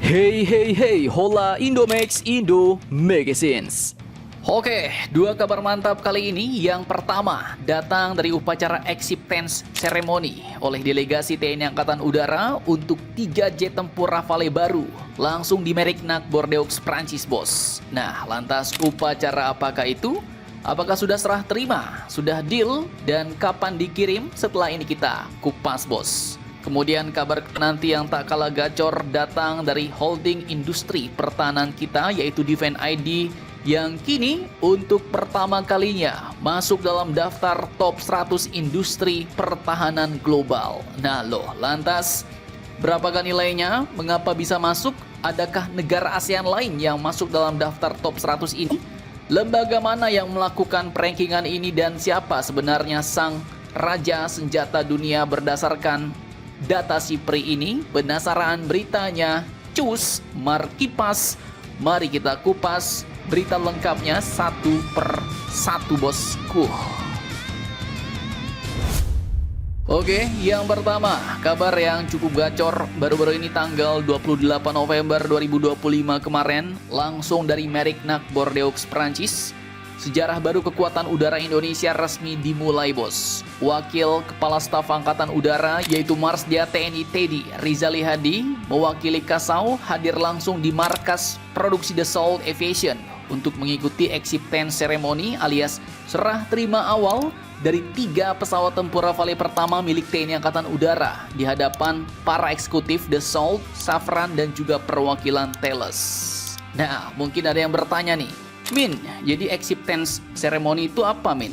Hey hey hey, hola Indomax Indo Magazines. Oke, dua kabar mantap kali ini. Yang pertama, datang dari upacara acceptance ceremony oleh delegasi TNI Angkatan Udara untuk 3 jet tempur Rafale baru langsung di Mérignac Bordeaux, Prancis, bos. Nah, lantas upacara apakah itu? Apakah sudah serah terima? Sudah deal? Dan kapan dikirim? Setelah ini kita kupas, bos. Kemudian kabar nanti yang tak kalah gacor datang dari holding industri pertahanan kita, yaitu Defense ID, yang kini untuk pertama kalinya masuk dalam daftar top 100 industri pertahanan global. Nah loh, lantas berapakah nilainya? Mengapa bisa masuk? Adakah negara ASEAN lain yang masuk dalam daftar top 100 ini? Lembaga mana yang melakukan rankingan ini dan siapa sebenarnya sang raja senjata dunia berdasarkan data SIPRI ini? Penasaran beritanya? Cus, Markipas. Mari kita kupas berita lengkapnya satu per satu, bosku. Oke, yang pertama, kabar yang cukup gacor baru-baru ini tanggal 28 November 2025 kemarin, langsung dari Mérignac Bordeaux, Prancis. Sejarah baru kekuatan udara Indonesia resmi dimulai, bos. Wakil Kepala Staf Angkatan Udara yaitu Marsdia TNI Teddy Rizali Hadi mewakili Kasau hadir langsung di markas produksi Dassault Aviation untuk mengikuti acceptance ceremony alias serah terima awal dari 3 pesawat tempur Rafale pertama milik TNI Angkatan Udara di hadapan para eksekutif Dassault, Safran, dan juga perwakilan Thales. Nah, mungkin ada yang bertanya nih, Min, jadi acceptance ceremony itu apa, Min?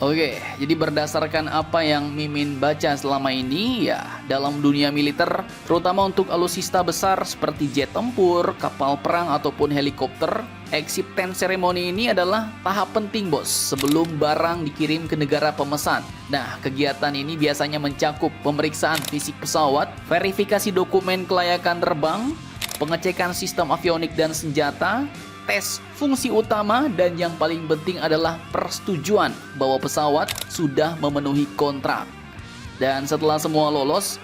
Oke, jadi berdasarkan apa yang Mimin baca selama ini, ya dalam dunia militer, terutama untuk alutsista besar seperti jet tempur, kapal perang, ataupun helikopter, acceptance ceremony ini adalah tahap penting, bos, sebelum barang dikirim ke negara pemesan. Nah, kegiatan ini biasanya mencakup pemeriksaan fisik pesawat, verifikasi dokumen kelayakan terbang, pengecekan sistem avionik dan senjata, tes fungsi utama, dan yang paling penting adalah persetujuan bahwa pesawat sudah memenuhi kontrak. Dan setelah semua lolos,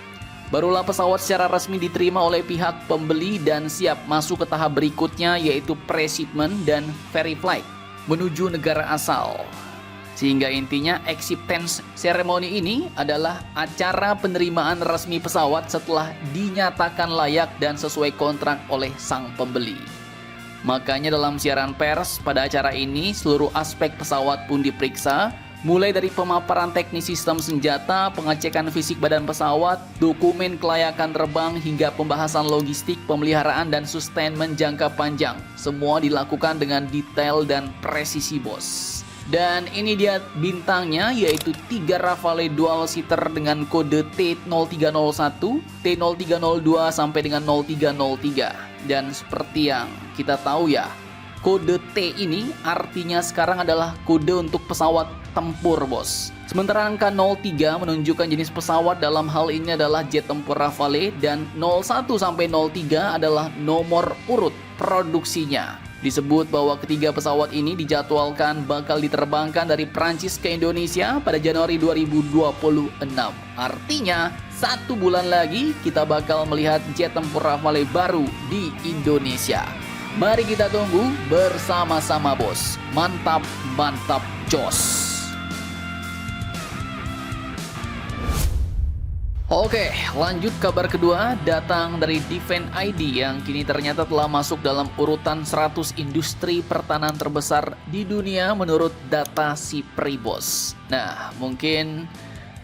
barulah pesawat secara resmi diterima oleh pihak pembeli dan siap masuk ke tahap berikutnya, yaitu pre-shipment dan veriflight menuju negara asal. Sehingga intinya acceptance ceremony ini adalah acara penerimaan resmi pesawat setelah dinyatakan layak dan sesuai kontrak oleh sang pembeli. Makanya dalam siaran pers pada acara ini seluruh aspek pesawat pun diperiksa, mulai dari pemaparan teknis sistem senjata, pengecekan fisik badan pesawat, dokumen kelayakan terbang, hingga pembahasan logistik, pemeliharaan, dan sustainment jangka panjang. Semua dilakukan dengan detail dan presisi, bos. Dan ini dia bintangnya, yaitu 3 Rafale dual seater dengan kode T0301, T0302 sampai dengan 0303. Dan seperti yang kita tahu ya, kode T ini artinya sekarang adalah kode untuk pesawat tempur, bos. Sementara angka 03 menunjukkan jenis pesawat, dalam hal ini adalah jet tempur Rafale, dan 01 sampai 03 adalah nomor urut produksinya. Disebut bahwa ketiga pesawat ini dijadwalkan bakal diterbangkan dari Prancis ke Indonesia pada Januari 2026. Artinya, 1 bulan lagi kita bakal melihat jet tempur Rafale baru di Indonesia. Mari kita tunggu bersama-sama, bos. Mantap, mantap, jos. Oke, lanjut kabar kedua datang dari Defense ID yang kini ternyata telah masuk dalam urutan 100 industri pertahanan terbesar di dunia menurut data SIPRI, bos. Nah, mungkin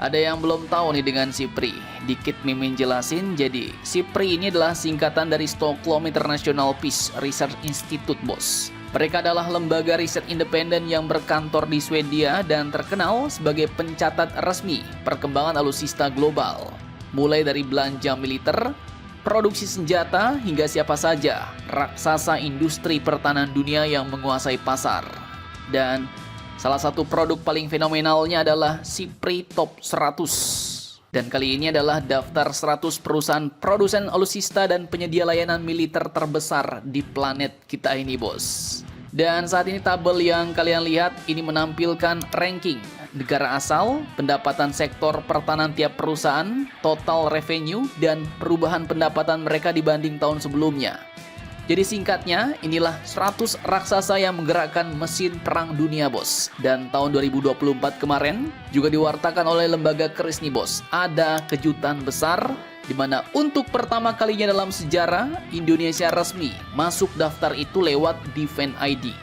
ada yang belum tahu nih dengan SIPRI. Dikit Mimin jelasin. Jadi, SIPRI ini adalah singkatan dari Stockholm International Peace Research Institute, bos. Mereka adalah lembaga riset independen yang berkantor di Swedia dan terkenal sebagai pencatat resmi perkembangan alutsista global. Mulai dari belanja militer, produksi senjata, hingga siapa saja raksasa industri pertahanan dunia yang menguasai pasar. Dan salah satu produk paling fenomenalnya adalah SIPRI Top 100. Dan kali ini adalah daftar 100 perusahaan produsen alutsista dan penyedia layanan militer terbesar di planet kita ini, bos. Dan saat ini tabel yang kalian lihat ini menampilkan ranking negara asal, pendapatan sektor pertahanan tiap perusahaan, total revenue, dan perubahan pendapatan mereka dibanding tahun sebelumnya. Jadi singkatnya, inilah 100 raksasa yang menggerakkan mesin perang dunia, bos. Dan tahun 2024 kemarin juga diwartakan oleh lembaga KRIS nih, bos. Ada kejutan besar di mana untuk pertama kalinya dalam sejarah Indonesia resmi masuk daftar itu lewat Defense ID.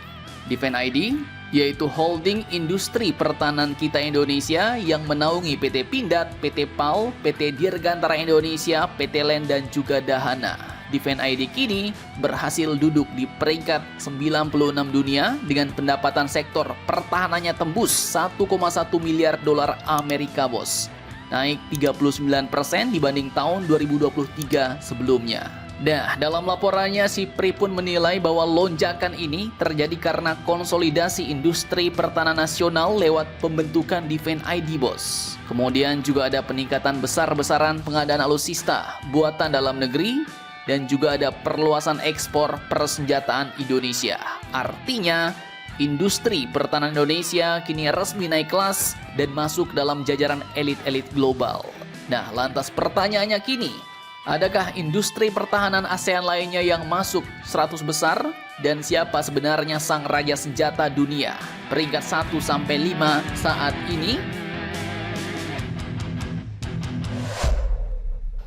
Defense ID yaitu holding industri pertahanan kita Indonesia yang menaungi PT Pindad, PT PAL, PT Dirgantara Indonesia, PT LEN, dan juga Dahana. Defense ID kini berhasil duduk di peringkat 96 dunia dengan pendapatan sektor pertahanannya tembus 1,1 miliar dolar Amerika, bos. Naik 39% dibanding tahun 2023 sebelumnya. Nah, dalam laporannya SIPRI pun menilai bahwa lonjakan ini terjadi karena konsolidasi industri pertahanan nasional lewat pembentukan Defense ID, bos. Kemudian juga ada peningkatan besar-besaran pengadaan alutsista buatan dalam negeri dan juga ada perluasan ekspor persenjataan Indonesia. Artinya, industri pertahanan Indonesia kini resmi naik kelas dan masuk dalam jajaran elit-elit global. Nah, lantas pertanyaannya kini, adakah industri pertahanan ASEAN lainnya yang masuk 100 besar? Dan siapa sebenarnya sang raja senjata dunia? Peringkat 1-5 saat ini?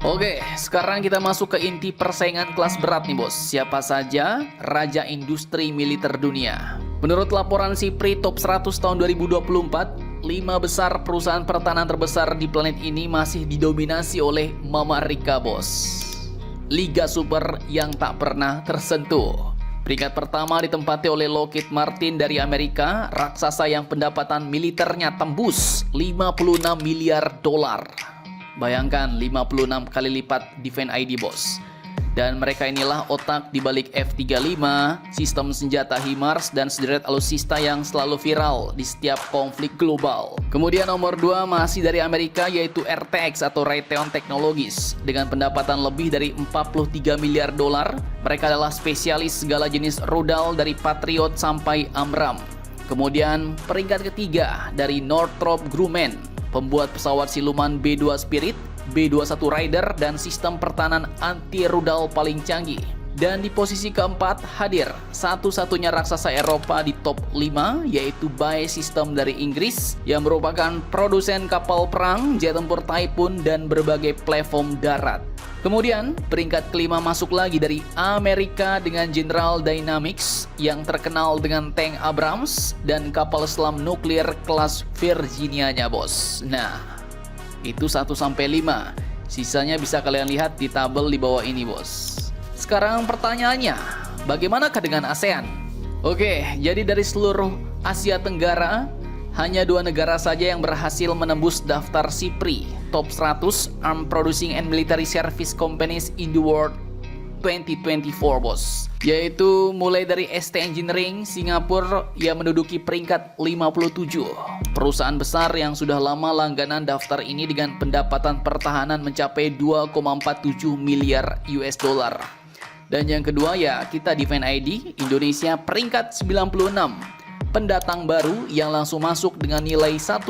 Oke, sekarang kita masuk ke inti persaingan kelas berat nih, bos. Siapa saja raja industri militer dunia? Menurut laporan SIPRI Top 100 tahun 2024, 5 besar perusahaan pertahanan terbesar di planet ini masih didominasi oleh Mama Rika, bos. Liga super yang tak pernah tersentuh. Peringkat pertama ditempati oleh Lockheed Martin dari Amerika, raksasa yang pendapatan militernya tembus 56 miliar dolar. Bayangkan 56 kali lipat Defense ID, bos. Dan mereka inilah otak di balik F-35, sistem senjata HIMARS, dan sederet alutsista yang selalu viral di setiap konflik global. Kemudian nomor 2 masih dari Amerika, yaitu RTX atau Raytheon Technologies. Dengan pendapatan lebih dari 43 miliar dolar, mereka adalah spesialis segala jenis rudal dari Patriot sampai AMRAAM. Kemudian peringkat ketiga dari Northrop Grumman, pembuat pesawat siluman B-2 Spirit, B-21 Raider, dan sistem pertahanan anti-rudal paling canggih. Dan di posisi keempat hadir satu-satunya raksasa Eropa di top 5, yaitu BAE System dari Inggris, yang merupakan produsen kapal perang, jet tempur Typhoon, dan berbagai platform darat. Kemudian peringkat kelima masuk lagi dari Amerika dengan General Dynamics yang terkenal dengan tank Abrams dan kapal selam nuklir kelas Virginia-nya, bos. Nah, itu 1-5. Sisanya bisa kalian lihat di tabel di bawah ini, bos. Sekarang pertanyaannya, bagaimanakah dengan ASEAN? Oke, jadi dari seluruh Asia Tenggara, hanya 2 negara saja yang berhasil menembus daftar SIPRI Top 100 Armed Producing and Military Service Companies in the World 2024, bos. Yaitu mulai dari ST Engineering Singapura yang menduduki peringkat 57. Perusahaan besar yang sudah lama langganan daftar ini dengan pendapatan pertahanan mencapai 2,47 miliar US dollar. Dan yang kedua ya kita Defense ID Indonesia peringkat 96. Pendatang baru yang langsung masuk dengan nilai 1,1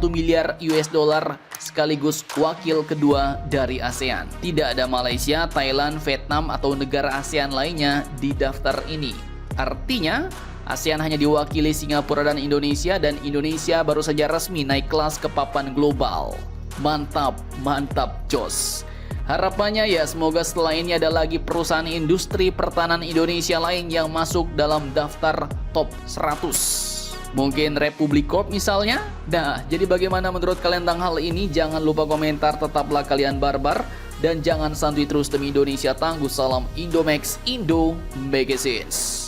miliar US dollar sekaligus wakil kedua dari ASEAN. Tidak ada Malaysia, Thailand, Vietnam atau negara ASEAN lainnya di daftar ini. Artinya ASEAN hanya diwakili Singapura dan Indonesia, dan Indonesia baru saja resmi naik kelas ke papan global. Mantap, mantap, jos. Harapannya ya semoga setelah ini ada lagi perusahaan industri pertahanan Indonesia lain yang masuk dalam daftar top 100. Mungkin Republic Corp misalnya. Nah, jadi bagaimana menurut kalian tentang hal ini? Jangan lupa komentar, tetaplah kalian barbar. Dan jangan santuy terus demi Indonesia tangguh. Salam Indomax, Indo Magazines.